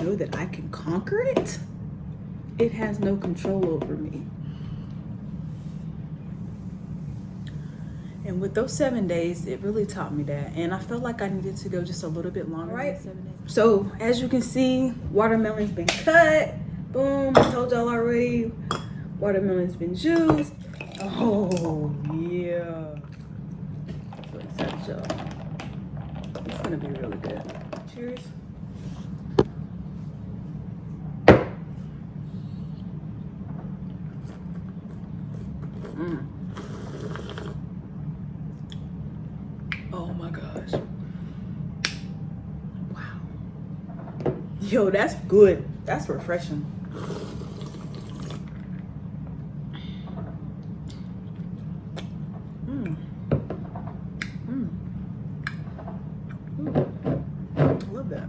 know that I can conquer it, it has no control over me. And with those 7 days, it really taught me that. And I felt like I needed to go just a little bit longer. Right. Than 7 days. So as you can see, watermelon's been cut. Boom, I told y'all already. Watermelon's been juiced. Oh, yeah. So excited, y'all. It's gonna be really good. Cheers. Oh my gosh. Wow. Yo, that's good. That's refreshing. I love that.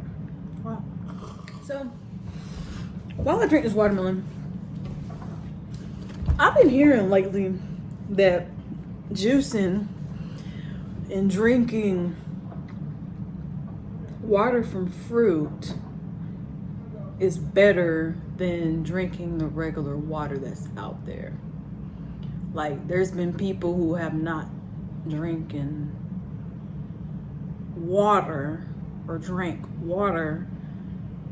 Wow. So, while I drink this watermelon, I've been hearing lately that juicing and drinking water from fruit is better than drinking the regular water that's out there. Like, there's been people who have not drinking water or drank water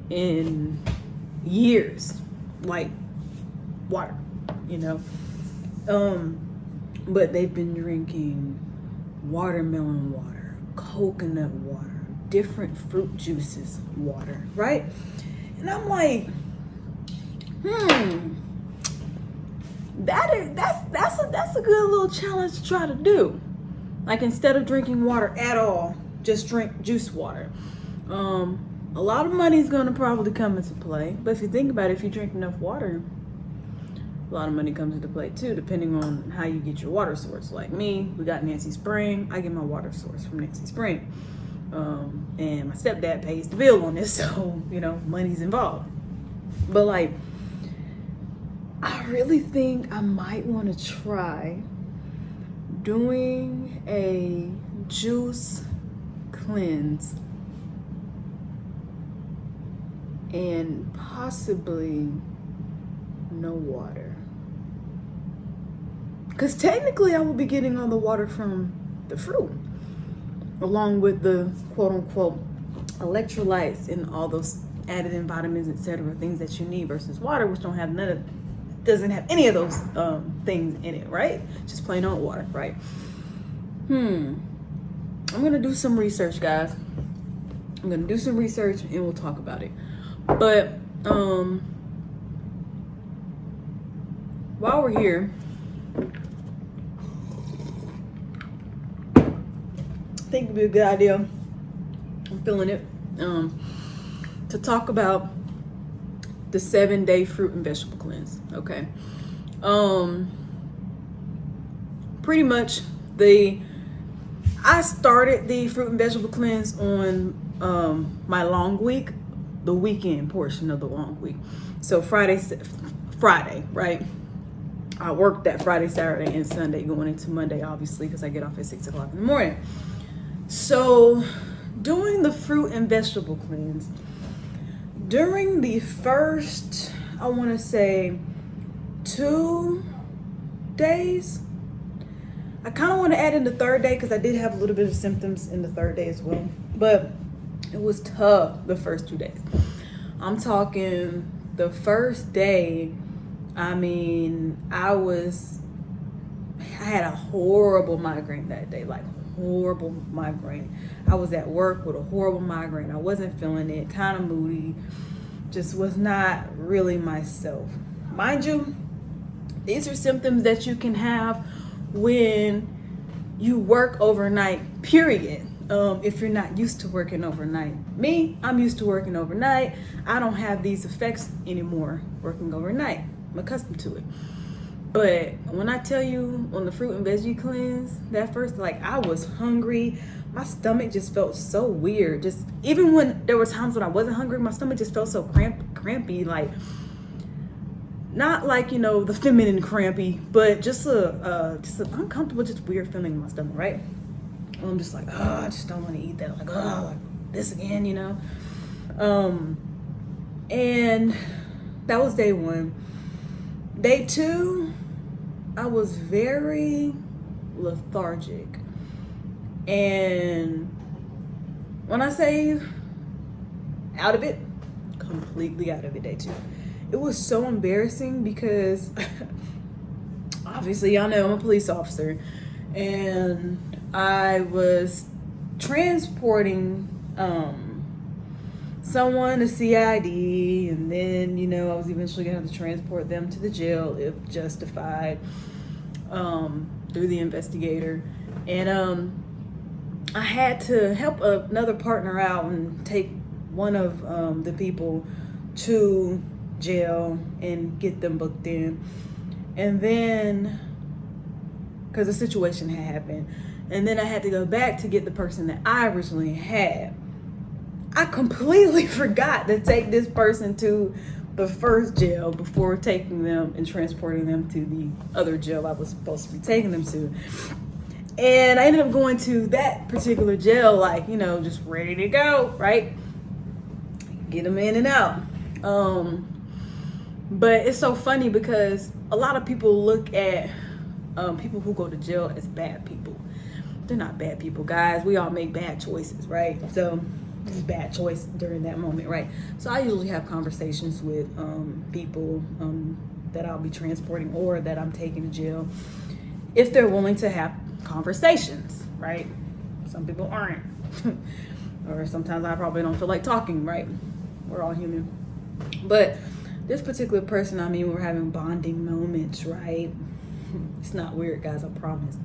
in years, like water, you know. But they've been drinking watermelon water, coconut water, different fruit juices water, right? And I'm like, that's a good little challenge to try to do. Like, instead of drinking water at all, just drink juice water. A lot of money is gonna probably come into play, but if you think about it, if you drink enough water, a lot of money comes into play too, depending on how you get your water source. Like me, we got Nancy Spring. I get my water source from Nancy Spring. And my stepdad pays the bill on this, so, you know, money's involved. But like, I really think I might want to try doing a juice cleanse and possibly no water. Because technically I will be getting all the water from the fruit, along with the quote unquote electrolytes and all those added in vitamins, etc., things that you need, versus water, which doesn't have any of those things in it, right? Just plain old water, right? I'm gonna do some research, guys. I'm gonna do some research and we'll talk about it. But while we're here, I think it'd be a good idea, I'm feeling it, to talk about the 7-day fruit and vegetable cleanse. Okay. Pretty much I started the fruit and vegetable cleanse on my long week, the weekend portion of the long week. So Friday, right? I worked that Friday, Saturday, and Sunday, going into Monday, obviously, because I get off at 6 o'clock in the morning. So doing the fruit and vegetable cleanse, during the first, I want to say 2 days, I kind of want to add in the third day because I did have a little bit of symptoms in the third day as well. But it was tough the first 2 days. I'm talking the first day, I mean, I had a horrible migraine that day, like horrible migraine. I was at work with a horrible migraine. I wasn't feeling it, kind of moody, just was not really myself. Mind you, these are symptoms that you can have when you work overnight, period. If you're not used to working overnight. Me, I'm used to working overnight. I don't have these effects anymore working overnight. I'm accustomed to it. But when I tell you on the fruit and veggie cleanse, that first, like, I was hungry. My stomach just felt so weird. Just even when there were times when I wasn't hungry, my stomach just felt so crampy, like, not like, you know, the feminine crampy, but just an uncomfortable, just weird feeling in my stomach, right? I'm just like, oh, I just don't want to eat that. Like, oh, like this again, you know? And that was day 1. Day 2, I was very lethargic. And when I say out of it, completely out of it day 2. It was so embarrassing because obviously y'all know I'm a police officer, and I was transporting someone to CID, and then I was eventually gonna have to transport them to the jail if justified through the investigator. And I had to help another partner out and take one of the people to jail and get them booked in. And then, because the situation had happened, and then I had to go back to get the person that I originally had. I completely forgot to take this person to the first jail before taking them and transporting them to the other jail I was supposed to be taking them to. And I ended up going to that particular jail, like, just ready to go, right? Get them in and out. But it's so funny because a lot of people look at people who go to jail as bad people. They're not bad people, guys. We all make bad choices, right? So this is a bad choice during that moment, right? So I usually have conversations with people that I'll be transporting or that I'm taking to jail, if they're willing to have conversations, right? Some people aren't. Or sometimes I probably don't feel like talking, right? We're all human. But this particular person, we're having bonding moments, right? It's not weird, guys, I promise.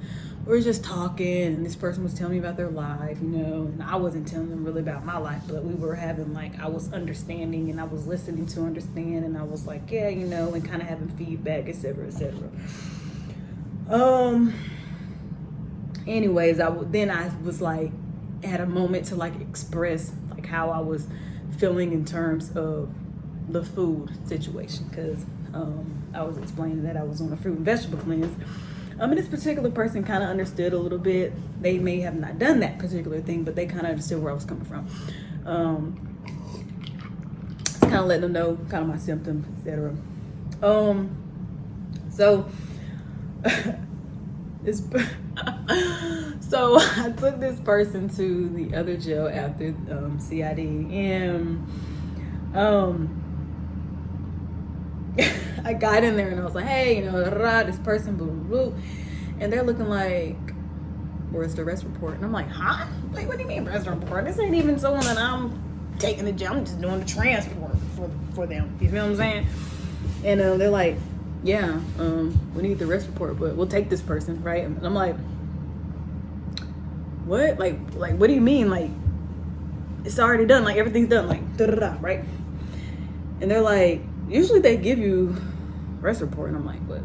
We were just talking, and this person was telling me about their life, and I wasn't telling them really about my life, but we were having, I was understanding, and I was listening to understand, and I was like, yeah, and kind of having feedback, etc., etc. Anyways, I was had a moment to express how I was feeling in terms of the food situation, because I was explaining that I was on a fruit and vegetable cleanse. And this particular person kind of understood a little bit. They may have not done that particular thing, but they kind of understood where I was coming from. Just kind of letting them know kind of my symptoms, etc. So so I took this person to the other jail after CID, and I got in there and I was like, hey, this person, blah, blah, blah. And they're looking like, where's the arrest report? And I'm like, huh? Like, what do you mean arrest report? This ain't even someone that I'm taking the jail. I'm just doing the transport for them. You feel what I'm saying? And they're like, yeah, we need the arrest report, but we'll take this person, right? And I'm like, what? Like, what do you mean? Like, it's already done. Like, everything's done. Like, da-da-da, right? And they're like, usually they give you arrest report. And I'm like, what?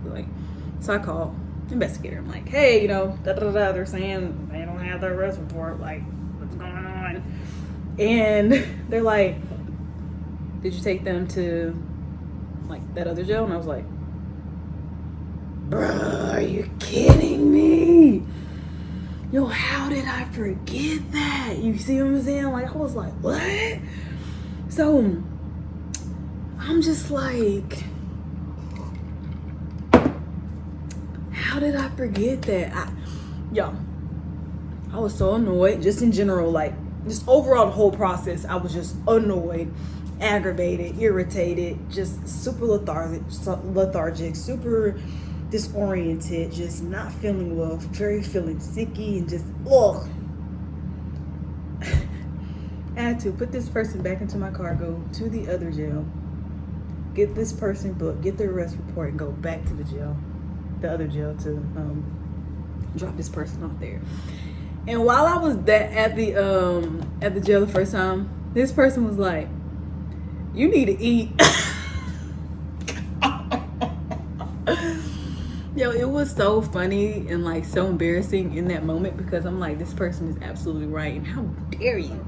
So I call investigator. I'm like, hey, da-da-da. They're saying they don't have the arrest report. Like, what's going on? And they're like, did you take them to, that other jail? And I was like, bruh, are you kidding me? Yo, how did I forget that? You see what I'm saying? I was like, what? So I'm just like, how did I forget that? I was so annoyed, just in general, just overall the whole process. I was just annoyed, aggravated, irritated, just super lethargic, super disoriented, just not feeling well, very feeling sicky, and just ugh. I had to put this person back into my car, go to the other jail, get this person booked, get the arrest report, and go back to the other jail to drop this person off there. And while I was at the jail the first time, this person was like, you need to eat. Yo, it was so funny and so embarrassing in that moment, because I'm like, this person is absolutely right, and how dare you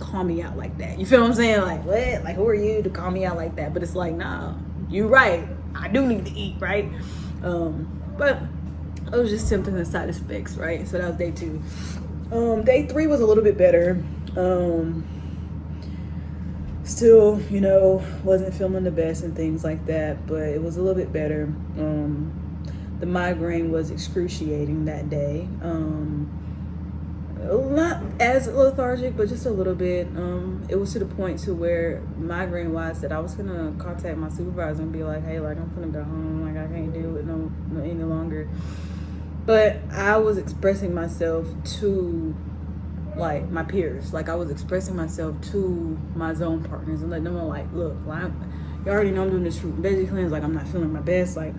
call me out like that? You feel what I'm saying? What? Who are you to call me out like that? But it's nah, you right. I do need to eat, right? But it was just symptoms and side effects, right? So that was day 2. Day 3 was a little bit better. Still, wasn't feeling the best and things like that, but it was a little bit better. The migraine was excruciating that day. Not as lethargic, but just a little bit. It was to the point to where migraine wise that I was gonna contact my supervisor and be like, hey, like I'm gonna go home, like I can't deal with no any longer. But I was expressing myself to like my peers, like I was expressing myself to my zone partners and letting them know, like, look, like, you already know I'm doing this fruit and veggie cleanse, like I'm not feeling my best, like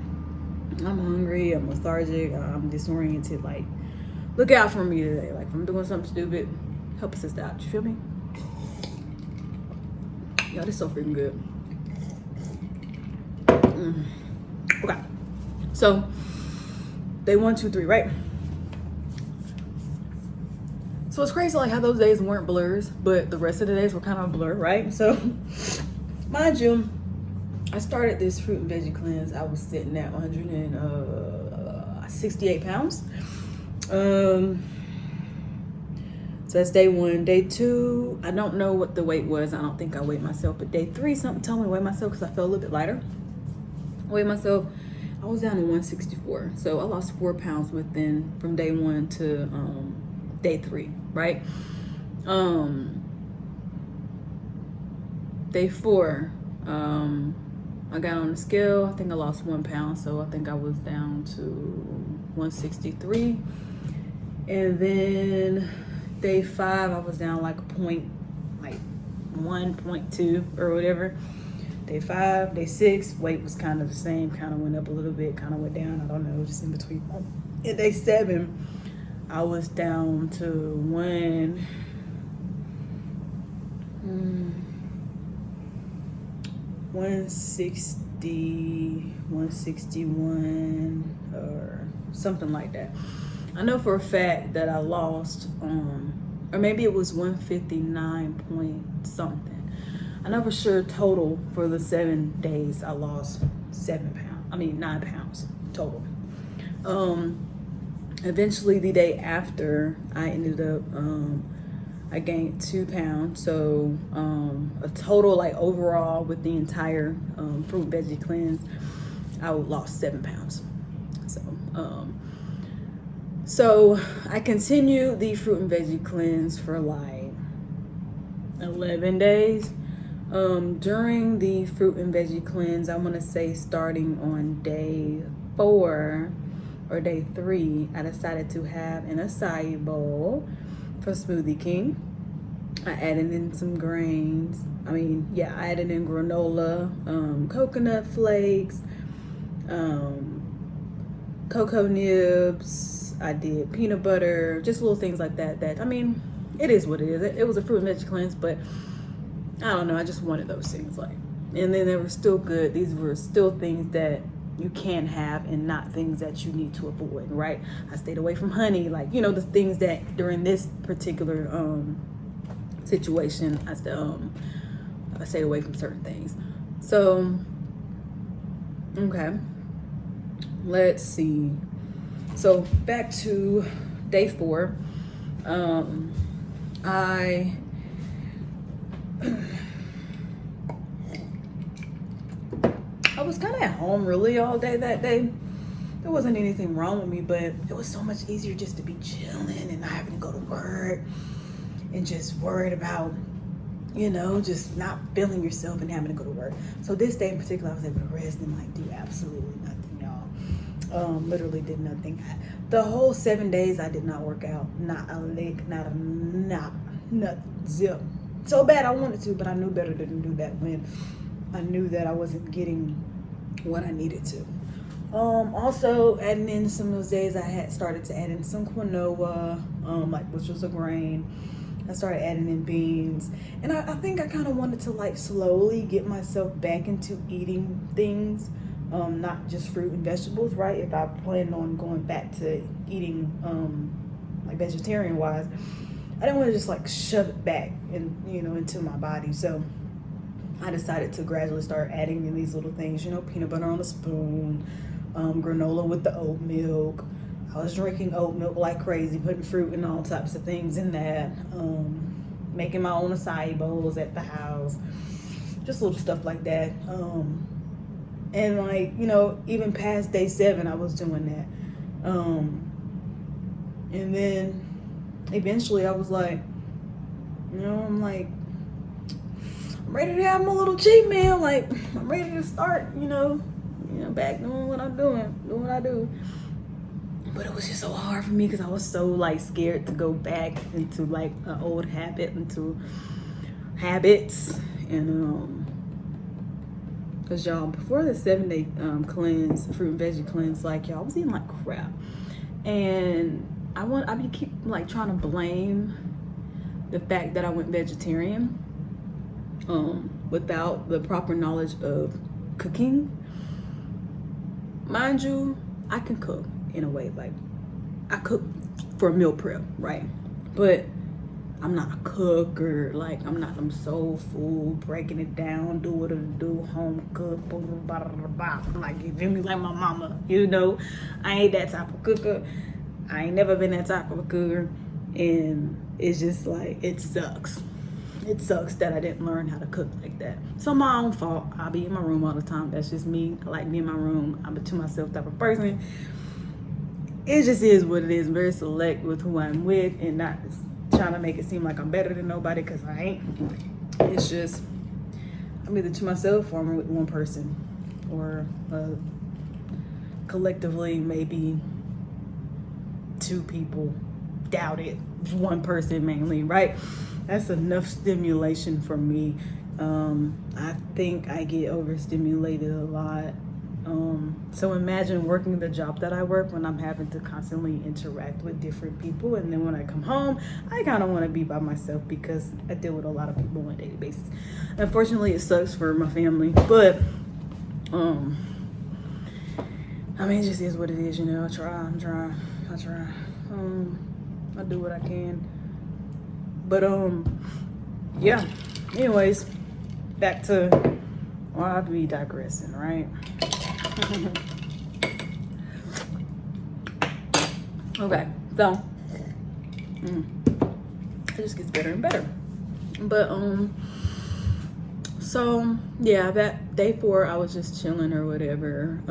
I'm hungry, I'm lethargic, I'm disoriented, like look out for me today. Like if I'm doing something stupid, help a sister out. You feel me? Yo, this is so freaking good. Okay, so day 1, 2, 3, right? So it's crazy like how those days weren't blurs, but the rest of the days were kind of a blur, right? So mind you, I started this fruit and veggie cleanse. I was sitting at 168 pounds. So that's day 1. Day 2, I don't know what the weight was. I don't think I weighed myself, but day 3, something told me to weigh myself because I felt a little bit lighter. I weighed myself. I was down to 164. So I lost 4 pounds from day 1 to day 3, right? Day 4, I got on the scale. I think I lost 1 pound, so I think I was down to 163. And then day 5, I was down like 1.2 or whatever. Day 5, day 6, weight was kind of the same, kind of went up a little bit, kind of went down, I don't know, just in between. And day 7, I was down to 160, 161, or something like that. I know for a fact that I lost, or maybe it was 159 point something. I know for sure total for the 7 days I lost 9 pounds total. Eventually the day after I ended up, I gained 2 pounds. So a total like overall with the entire fruit veggie cleanse, I lost 7 pounds. So I continued the fruit and veggie cleanse for like 11 days. During the fruit and veggie cleanse, I want to say starting on day 4 or day 3, I decided to have an acai bowl for Smoothie King. I added in some grains. I added in granola, coconut flakes, cocoa nibs. I did peanut butter, just little things like that. It is what it is. It was a fruit and veggie cleanse, but I don't know. I just wanted those things, like, and then they were still good. These were still things that you can have and not things that you need to avoid, right? I stayed away from honey, like, the things that during this particular situation, I stayed away from certain things. So, okay, let's see. So back to day 4, I was kind of at home really all day that day. There wasn't anything wrong with me, but it was so much easier just to be chilling and not having to go to work and just worried about, just not feeling yourself and having to go to work. So this day in particular, I was able to rest and like do absolutely nothing, y'all. Literally did nothing. The whole 7 days I did not work out. Not a lick, nothing, zip. So bad I wanted to, but I knew better than to do that when I knew that I wasn't getting what I needed to. Also adding in some of those days, I had started to add in some quinoa, which was a grain. I started adding in beans, and I think I kind of wanted to like slowly get myself back into eating things, not just fruit and vegetables, right? If I planned on going back to eating like vegetarian wise, I didn't want to just like shove it back into my body. So I decided to gradually start adding in these little things, peanut butter on a spoon, granola with the oat milk. I was drinking oat milk like crazy, putting fruit and all types of things in that, making my own acai bowls at the house. just little stuff like that. And like, even past day 7, I was doing that. And then eventually I was like, I'm like, I'm ready to have my little cheat meal. Like, I'm ready to start, back doing what I'm doing what I do. But it was just so hard for me because I was so like scared to go back into like an old habit, into habits. And because y'all, before the 7-day cleanse, fruit and veggie cleanse, like y'all, I was eating like crap. And I keep like trying to blame the fact that I went vegetarian without the proper knowledge of cooking. Mind you, I can cook in a way. Like, I cook for meal prep, right? But I'm not a cooker. Like, I'm soul food, breaking it down, do what it do, home cook, blah, blah, blah, blah, blah. Like, you feel me? Like my mama, I ain't that type of cooker. I ain't never been that type of a cooker. And it's just like, it sucks. It sucks that I didn't learn how to cook like that. So my own fault. I'll be in my room all the time. That's just me. I like being in my room. I'm a to myself type of person. It just is what it is. I'm very select with who I'm with and not trying to make it seem like I'm better than nobody, because I ain't. It's just, I'm either to myself or I'm with one person, or collectively maybe 2 people. Doubt it. One person mainly, right? That's enough stimulation for me. I think I get overstimulated a lot. So imagine working the job that I work, when I'm having to constantly interact with different people, and then when I come home, I kind of want to be by myself because I deal with a lot of people on a daily basis. Unfortunately, it sucks for my family, but it just is what it is. I try. I do what I can. But yeah. Anyways, back to, I'll be digressing, right? Okay, so it just gets better and better. But so yeah, that day 4 I was just chilling or whatever.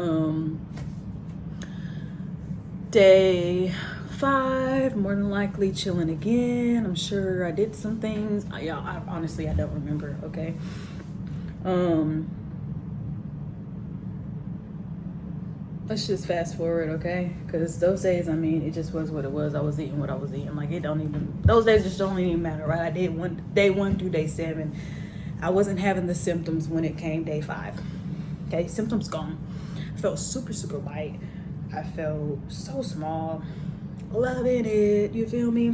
Day 5, more than likely chilling again. I'm sure I did some things. I honestly don't remember. Okay. Let's just fast forward, okay? Because those days, it just was what it was. I was eating what I was eating. Like, those days just don't even matter, right? I did day 1 through day 7. I wasn't having the symptoms when it came day 5. Okay, symptoms gone. I felt super, super light. I felt so small. Loving it, you feel me?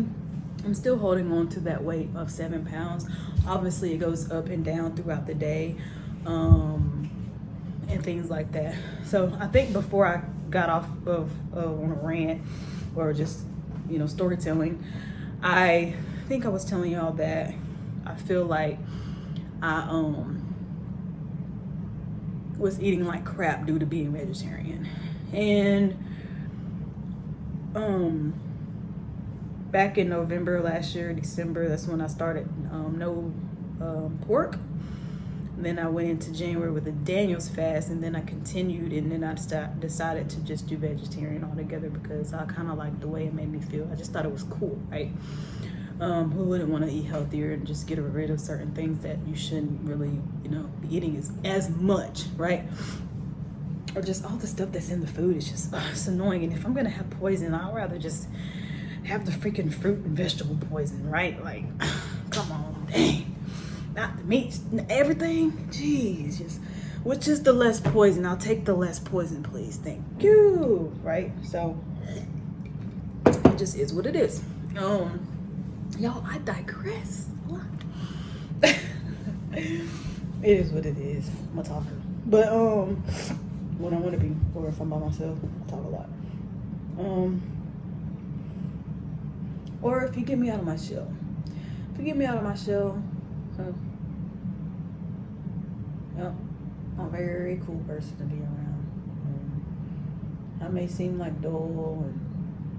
I'm still holding on to that weight of 7 pounds. Obviously, it goes up and down throughout the day. And things like that. So I think before I got off of on a rant or just storytelling, I think I was telling y'all that I feel like I was eating like crap due to being vegetarian. And back in November last year, December, that's when I started no pork. And then I went into January with a Daniel's fast, and then I continued, and then I decided to just do vegetarian altogether because I kind of liked the way it made me feel. I just thought it was cool, right? Who wouldn't want to eat healthier and just get rid of certain things that you shouldn't really, be eating as much, right? Or just all the stuff that's in the food is just it's annoying. And if I'm gonna have poison, I'd rather just have the freaking fruit and vegetable poison, right? Like, come on, dang. Not the meat, everything. Jeez, which is the less poison? I'll take the less poison, please. Thank you. Right? So it just is what it is. Y'all, I digress a lot. It is what it is. I'm a talker. But when I want to be, or if I'm by myself, I talk a lot. Or if you get me out of my shell. I'm a very cool person to be around. I may seem like dull and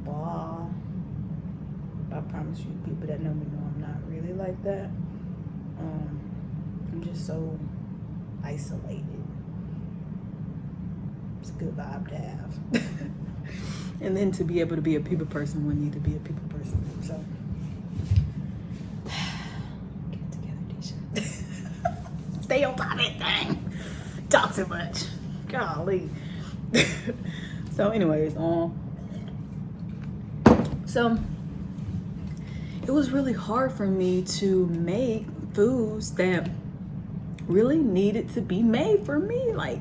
blah. I promise you, people that know me know I'm not really like that. I'm just so isolated. It's a good vibe to have. And then to be able to be a people person, one need to be a people person. So get it together, Tisha. Stay on top of that thing. Talk too much. Golly. So anyways, so it was really hard for me to make foods that really needed to be made for me. Like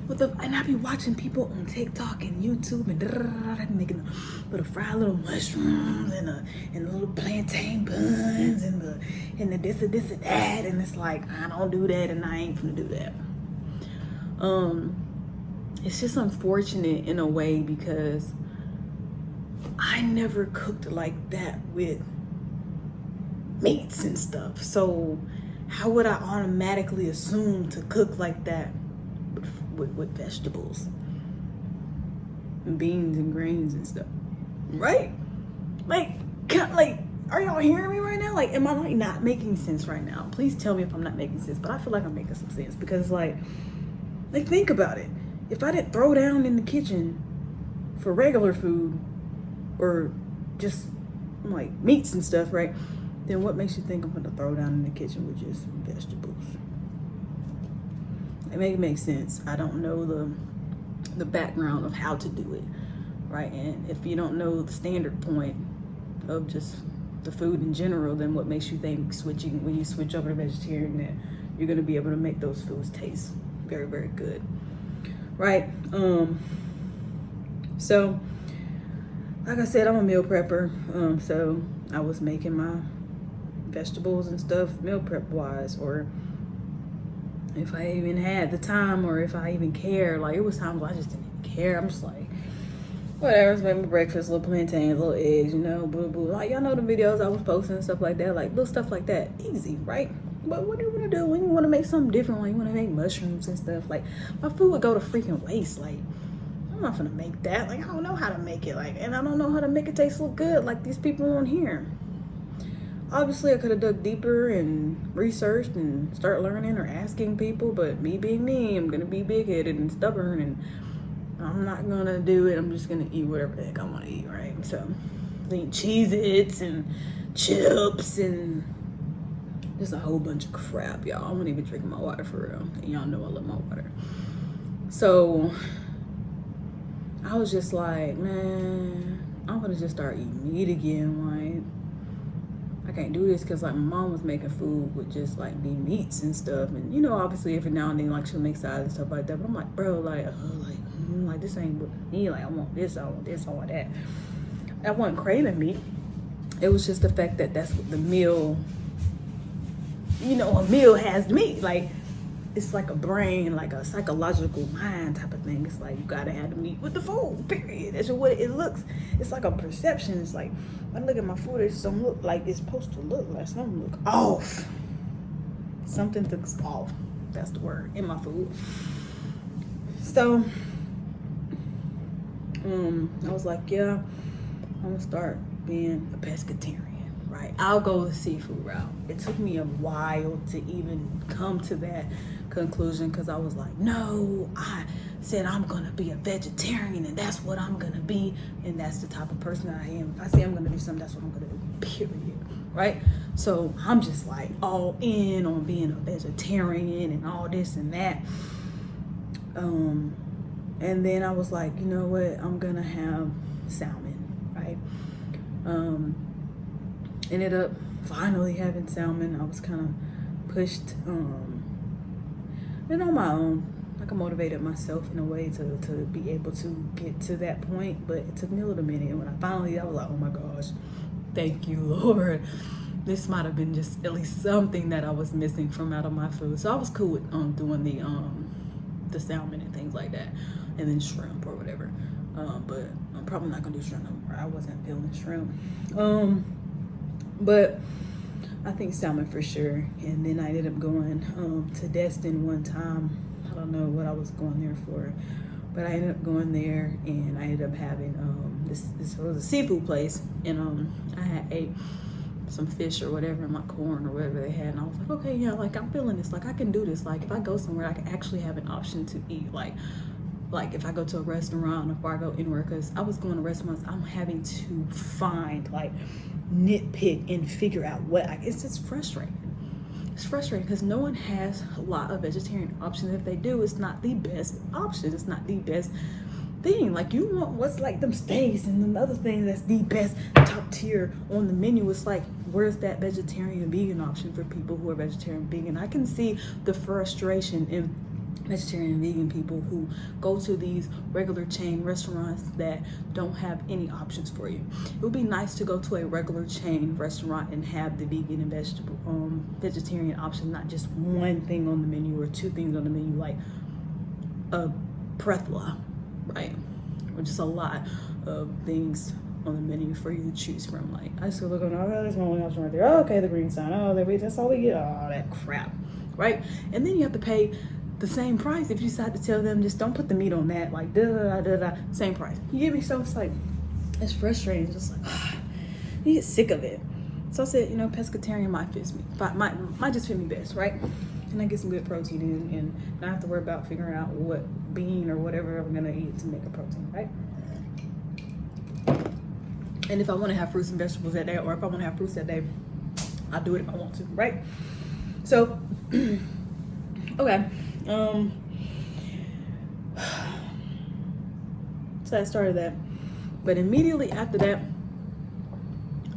and I be watching people on TikTok and YouTube and making little fried little mushrooms and little plantain buns and the this and that, and it's like, I don't do that and I ain't gonna do that. It's just unfortunate in a way because I never cooked like that with meats and stuff. So how would I automatically assume to cook like that with vegetables and beans and grains and stuff, right? Like, are y'all hearing me right now? Like, am I like not making sense right now? Please tell me if I'm not making sense, but I feel like I'm making some sense because like think about it. If I didn't throw down in the kitchen for regular food or just like meats and stuff, right? Then what makes you think I'm gonna throw down in the kitchen with just vegetables? It makes sense. I don't know the background of how to do it, right? And if you don't know the standard point of just the food in general, then what makes you think when you switch over to vegetarian that you're gonna be able to make those foods taste very, very good, right? So like I said, I'm a meal prepper. So I was making my vegetables and stuff meal prep wise, or if I even had the time or if I even cared. Like, it was times where I just didn't care. I'm just like, whatever, just make my breakfast, little plantains, little eggs, boo boo. Like, y'all know the videos I was posting and stuff like that, like little stuff like that, easy, right? But what do you want to do when you want to make something different, when you want to make mushrooms and stuff? Like, my food would go to freaking waste. Like, I'm not gonna make that. Like, I don't know how to make it. Like, and I don't know how to make it taste so good like these people on here. Obviously, I could have dug deeper and researched and start learning or asking people, but me being me, I'm gonna be big-headed and stubborn, and I'm not gonna do it. I'm just gonna eat whatever the heck I want to eat, right? So, I eat Cheez-Its and chips and just a whole bunch of crap, y'all. I wasn't even drinking my water for real. And y'all know I love my water. So, I was just like, man, I'm gonna just start eating meat again, like. I can't do this because like my mom was making food with just like the meats and stuff, and obviously every now and then like she'll make sides and stuff like that, but I'm like, bro, like this ain't what me. Like, I want this, I want this, I want that. I wasn't craving meat. It was just the fact that that's what the meal, a meal has to me. Like, it's like a brain, like a psychological mind type of thing. It's like you gotta have the meat with the food, period. That's what it looks. It's like a perception. It's like when I look at my food, it just don't look like it's supposed to look. Like something look off. Something looks off. That's the word in my food. So I was like, yeah, I'm gonna start being a pescatarian. Right, I'll go the seafood route. It took me a while to even come to that conclusion because I was like, no, I said I'm gonna be a vegetarian and that's what I'm gonna be, and that's the type of person I am. If I say I'm gonna do something, that's what I'm gonna do, period, right? So I'm just like all in on being a vegetarian and all this and that. And then I was like, you know what, I'm gonna have salmon, right? Ended up finally having salmon. I was kind of pushed and on my own. Like, I motivated myself in a way to be able to get to that point, but it took me a little minute. And when I was like, oh my gosh, thank you, Lord. This might have been just at least something that I was missing from out of my food. So I was cool with doing the salmon and things like that, and then shrimp or whatever. But I'm probably not gonna do shrimp no more. I wasn't feeling shrimp. But I think salmon for sure. And then I ended up going to Destin one time. I don't know what I was going there for, but I ended up going there and I ended up having this was a seafood place, and I had ate some fish or whatever in my corn or whatever they had, and I was like, okay, yeah, like I'm feeling this, like I can do this. Like if I go somewhere, I can actually have an option to eat. Like if I go to a restaurant or if I go anywhere, because I was going to restaurants, I'm having to find, like, nitpick and figure out what it's just frustrating. It's frustrating because no one has a lot of vegetarian options. If they do, it's not the best option. It's not the best thing. Like, you want what's like them steaks and the other thing that's the best top tier on the menu. It's like, where's that vegetarian vegan option for people who are vegetarian vegan? I can see the frustration in vegetarian vegan people who go to these regular chain restaurants that don't have any options for you. It would be nice to go to a regular chain restaurant and have the vegan and vegetarian option, not just one thing on the menu or two things on the menu, like a plethora, right? Or just a lot of things on the menu for you to choose from. Like, I just look on, oh, there's one option right there. Oh, okay, the green sign. Oh, that's all we get. Oh, that crap, right? And then you have to pay the same price if you decide to tell them, just don't put the meat on that, like same price. You get me? So it's like, it's frustrating. It's just like, you get sick of it. So I said, pescatarian might fit me, might just fit me best, right? And I get some good protein in, and not have to worry about figuring out what bean or whatever I'm gonna eat to make a protein, right? And if I want to have fruits and vegetables that day, or if I want to have fruits that day, I'll do it if I want to, right? So, okay. So I started that, but immediately after that,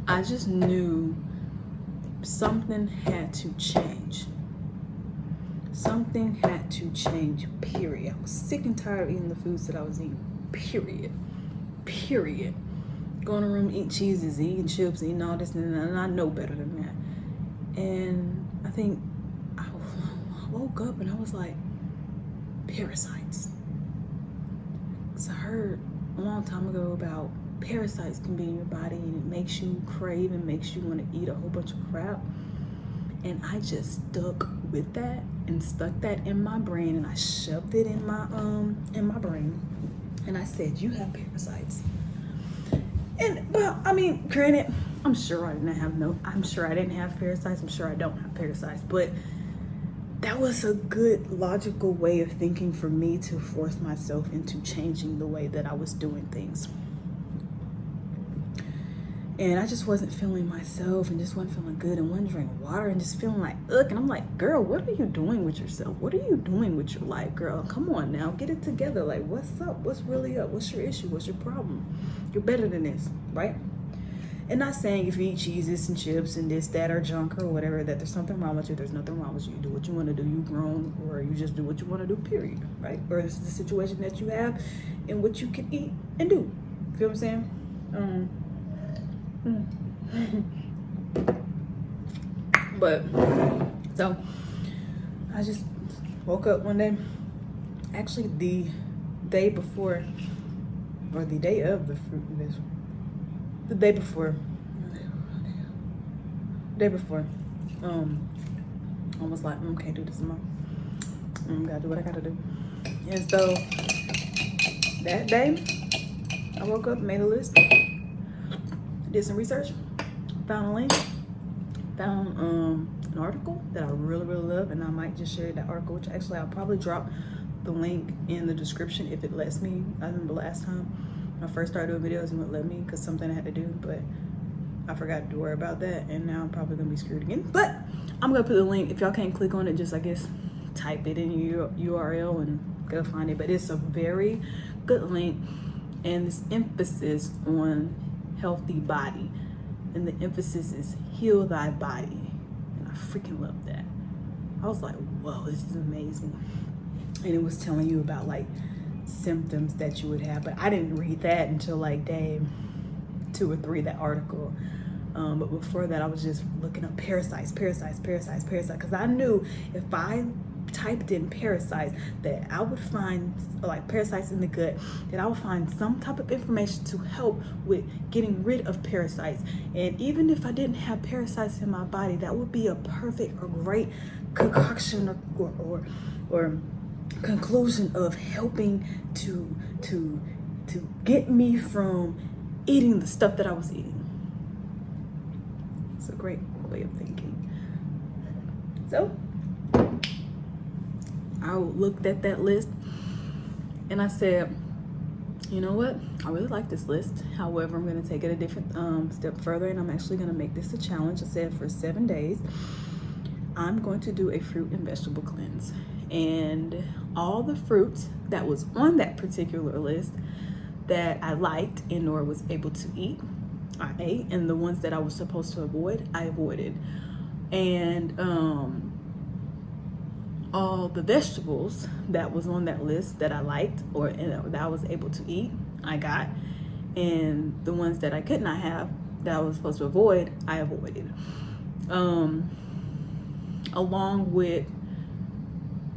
I just knew something had to change. Something had to change, period. I was sick and tired of eating the foods that I was eating, period. Going to room, eat cheeses, eating chips, eating all this, and I know better than that. And I think I woke up and I was like, parasites. Because I heard a long time ago about parasites can be in your body and it makes you crave and makes you want to eat a whole bunch of crap. And I just stuck with that and stuck that in my brain, and I shoved it in my brain, and I said, you have parasites. And well, I mean, granted, I'm sure I didn't have parasites. I'm sure I don't have parasites, but that was a good logical way of thinking for me to force myself into changing the way that I was doing things. And I just wasn't feeling myself and just wasn't feeling good and wasn't drinking water and just feeling like, ugh. And I'm like, girl, what are you doing with yourself? What are you doing with your life, girl? Come on now, get it together. Like, what's up? What's really up? What's your issue? What's your problem? You're better than this, right? And not saying if you eat cheeses and chips and this, that, or junk or whatever, that there's something wrong with you. There's nothing wrong with you. You do what you want to do. You grown, or you just do what you want to do, period, right? Or it's the situation that you have and what you can eat and do. Feel what I'm saying? But so I just woke up one day, actually the day before, or the day of the day before I was like, can't do this anymore. Gotta do what I gotta do. And so that day I woke up, made a list, did some research, found a link, found an article that I really love, and I might just share that article, which actually I'll probably drop the link in the description if it lets me. I remember last time when I first started doing videos, it wouldn't let me because something I had to do, but I forgot to worry about that, and now I'm probably gonna be screwed again. But I'm gonna put the link. If y'all can't click on it, just I guess type it in your URL and go find it. But it's a very good link, and this emphasis on healthy body, and the emphasis is heal thy body, and I freaking love that. I was like, whoa, this is amazing. And it was telling you about like symptoms that you would have, but I didn't read that until like day 2 or 3, that article. But before that, I was just looking up parasites, because I knew if I typed in parasites, that I would find, like parasites in the gut, that I would find some type of information to help with getting rid of parasites. And even if I didn't have parasites in my body, that would be a perfect or great concoction or conclusion of helping to get me from eating the stuff that I was eating. It's a great way of thinking. So I looked at that list and I said, you know what? I really like this list. However, I'm going to take it a different step further, and I'm actually going to make this a challenge. I said for 7 days, I'm going to do a fruit and vegetable cleanse. And all the fruits that was on that particular list that I liked and or was able to eat, I ate. And the ones that I was supposed to avoid, I avoided. And all the vegetables that was on that list that I liked or that I was able to eat, I got. And the ones that I could not have, that I was supposed to avoid, I avoided. Along with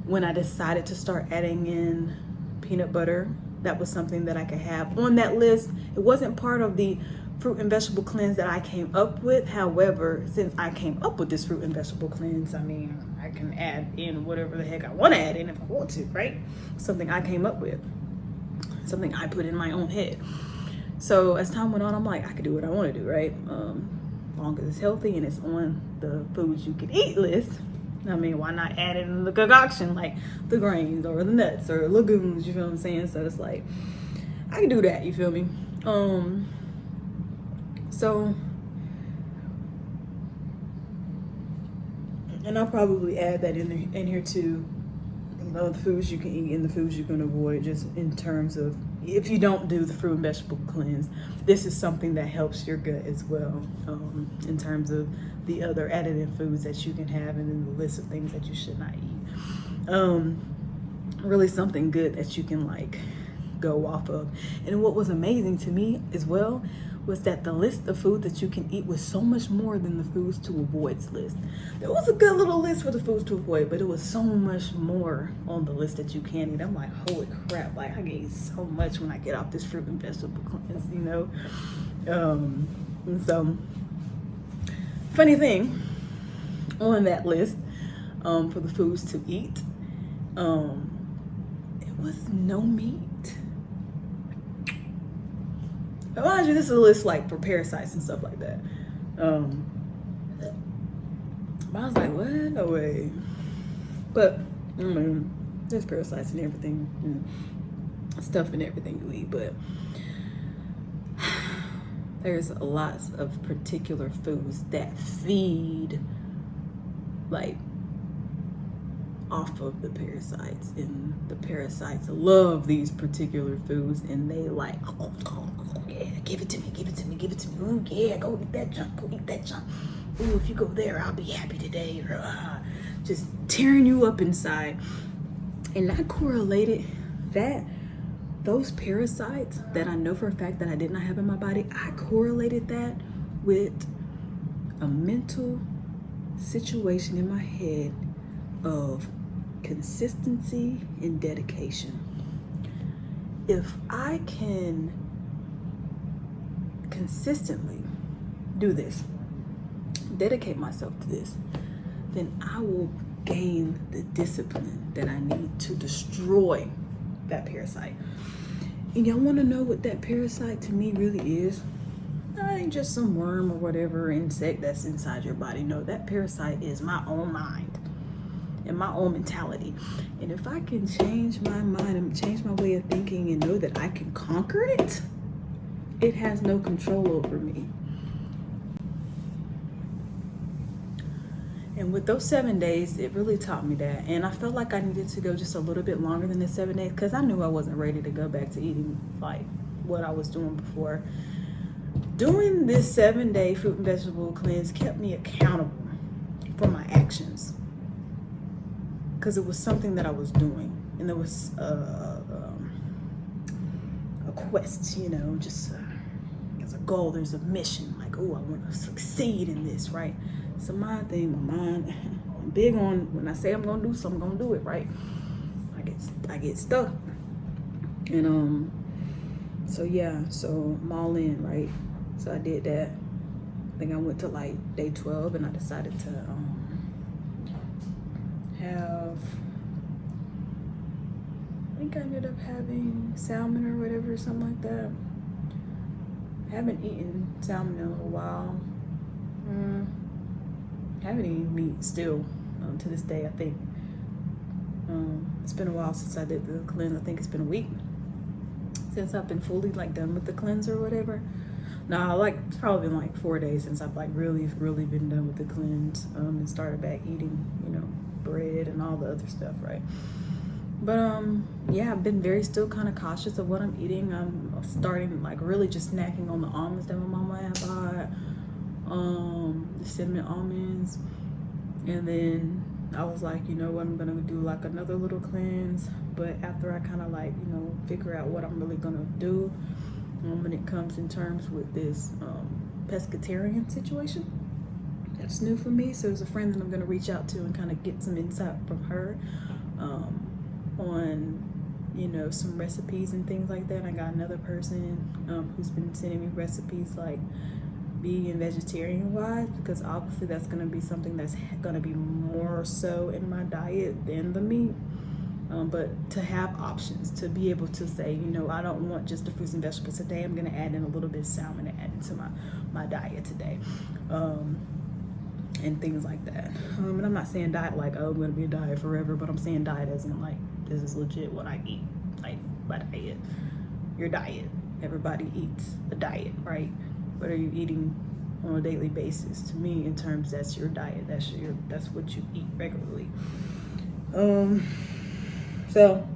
when I decided to start adding in peanut butter, that was something that I could have on that list. It wasn't part of the fruit and vegetable cleanse that I came up with. However, since I came up with this fruit and vegetable cleanse, I mean, I can add in whatever the heck I want to add in if I want to, right? Something I came up with, something I put in my own head. So as time went on, I'm like, I could do what I want to do, right? As long as it's healthy and it's on the foods you can eat list. I mean, why not add it in the concoction, like the grains or the nuts or legumes, you feel what I'm saying? So it's like, I can do that, you feel me? So, and I'll probably add that in here too, you know, the foods you can eat and the foods you can avoid, just in terms of if you don't do the fruit and vegetable cleanse, this is something that helps your gut as well, in terms of the other added in foods that you can have and then the list of things that you should not eat. Really something good that you can like go off of. And what was amazing to me as well was that the list of food that you can eat was so much more than the foods to avoid list. There was a good little list for the foods to avoid, but it was so much more on the list that you can eat. I'm like, holy crap, like I can eat so much when I get off this fruit and vegetable cleanse, you know? And so, funny thing, on that list for the foods to eat, it was no meat. Mind you, this is a list like for parasites and stuff like that. But I was like, what? No way. But I mean, there's parasites and everything, and stuff and everything you eat. But there's lots of particular foods that feed like off of the parasites, and the parasites love these particular foods, and they like, yeah, give it to me, give it to me, give it to me. Ooh, yeah, go eat that junk, go eat that junk. Ooh, if you go there, I'll be happy today. Just tearing you up inside. And I correlated that, those parasites that I know for a fact that I did not have in my body, I correlated that with a mental situation in my head of consistency and dedication. If I can consistently do this, dedicate myself to this, then I will gain the discipline that I need to destroy that parasite. And y'all want to know what that parasite to me really is? It ain't just some worm or whatever insect that's inside your body. No, that parasite is my own mind and my own mentality. And if I can change my mind and change my way of thinking and know that I can conquer it, it has no control over me. And with those 7 days, it really taught me that. And I felt like I needed to go just a little bit longer than the 7 days, because I knew I wasn't ready to go back to eating like what I was doing before. Doing this 7-day fruit and vegetable cleanse kept me accountable for my actions, because it was something that I was doing, and there was a quest, you know, just there's a goal, there's a mission, like, oh, I want to succeed in this, right? So my thing, my mind, I'm big on when I say I'm gonna do something, I'm gonna do it, right? I get stuck, and so yeah, so I'm all in, right? So I did that. I think I went to like day 12, and I decided to have, I think I ended up having salmon or whatever, something like that. I haven't eaten salmon in a little while. haven't eaten meat still to this day, I think. It's been a while since I did the cleanse. I think it's been a week since I've been fully like done with the cleanse or whatever. No, like it's probably been like 4 days since I've like really been done with the cleanse and started back eating, you know, bread and all the other stuff, right? But yeah, I've been very still kind of cautious of what I'm eating. I'm starting like really just snacking on the almonds that my mama had bought, the cinnamon almonds, and then I was like, you know what, I'm gonna do like another little cleanse, but after I kind of like, you know, figure out what I'm really gonna do when it comes in terms with this pescatarian situation. That's new for me, so there's a friend that I'm gonna reach out to and kind of get some insight from her on, you know, some recipes and things like that. I got another person who's been sending me recipes like vegan, vegetarian wise, because obviously that's going to be something that's going to be more so in my diet than the meat. But to have options, to be able to say, you know, I don't want just the fruits and vegetables today. I'm going to add in a little bit of salmon to add into my diet today. And things like that. And I'm not saying diet like, oh, I'm going to be a diet forever, but I'm saying diet as in like, this is legit what I eat. Like my diet, your diet. Everybody eats a diet, right? What are you eating on a daily basis? To me, in terms, that's your diet. That's what you eat regularly. So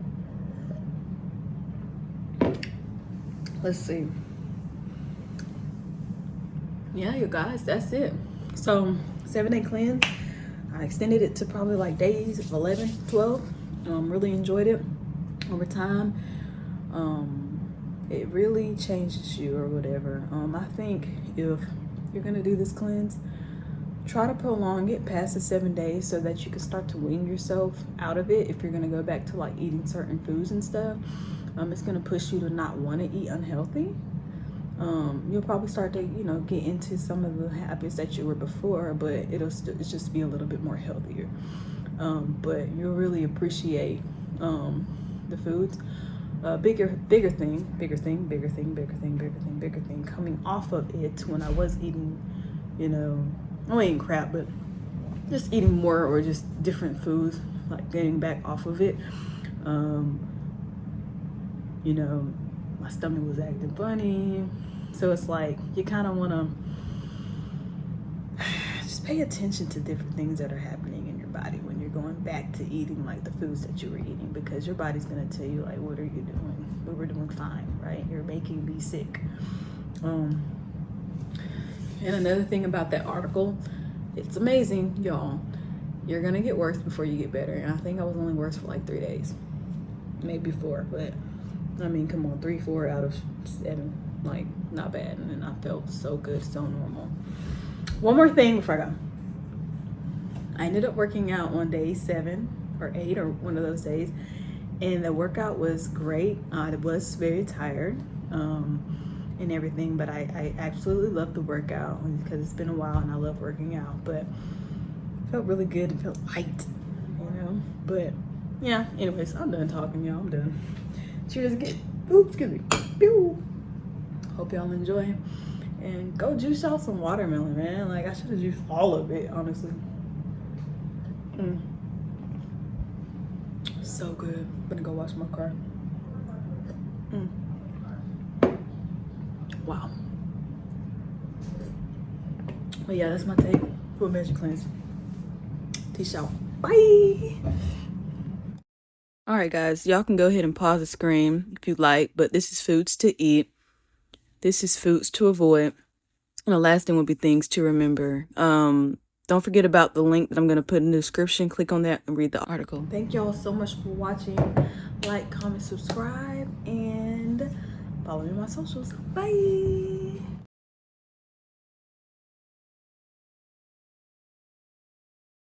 let's see. Yeah, you guys, that's it. So 7-day cleanse. I extended it to probably like days of 11, 12. Really enjoyed it over time. It really changes you or whatever. I think if you're gonna do this cleanse, try to prolong it past the 7 days so that you can start to wean yourself out of it. If you're gonna go back to like eating certain foods and stuff, it's gonna push you to not want to eat unhealthy. You'll probably start to, you know, get into some of the habits that you were before, but it's just be a little bit more healthier. But you'll really appreciate the foods. Bigger thing coming off of it when I was eating, you know, I wasn't eating crap, but just eating more or just different foods, like getting back off of it. You know, my stomach was acting funny. So it's like, you kind of want to just pay attention to different things that are happening in your body when you're going back to eating like the foods that you were eating, because your body's going to tell you like, what are you doing? We were doing fine, right? You're making me sick. And another thing about that article, it's amazing, y'all. You're going to get worse before you get better. And I think I was only worse for like 3 days, maybe 4, but I mean, come on, 3, 4 out of 7, like not bad. And then I felt so good, so normal. One more thing before I go. I ended up working out on day 7 or 8 or one of those days, and the workout was great. I was very tired and everything, but I absolutely loved the workout because it's been a while and I love working out. But it felt really good. It felt light, you know. But yeah, anyways, I'm done talking, y'all. I'm done. Cheers again. Oops, excuse me. Pew. Hope y'all enjoy. And go juice y'all some watermelon, man. Like, I should have juiced all of it, honestly. So good. I'm gonna go wash my car. Wow. But yeah, that's my take for a magic cleanse. Peace out. Bye. All right, guys, y'all can go ahead and pause the screen if you like, but this is foods to eat. This is foods to avoid. And the last thing will be things to remember. Don't forget about the link that I'm going to put in the description. Click on that and read the article. Thank y'all so much for watching. Like, comment, subscribe, and follow me on my socials. Bye.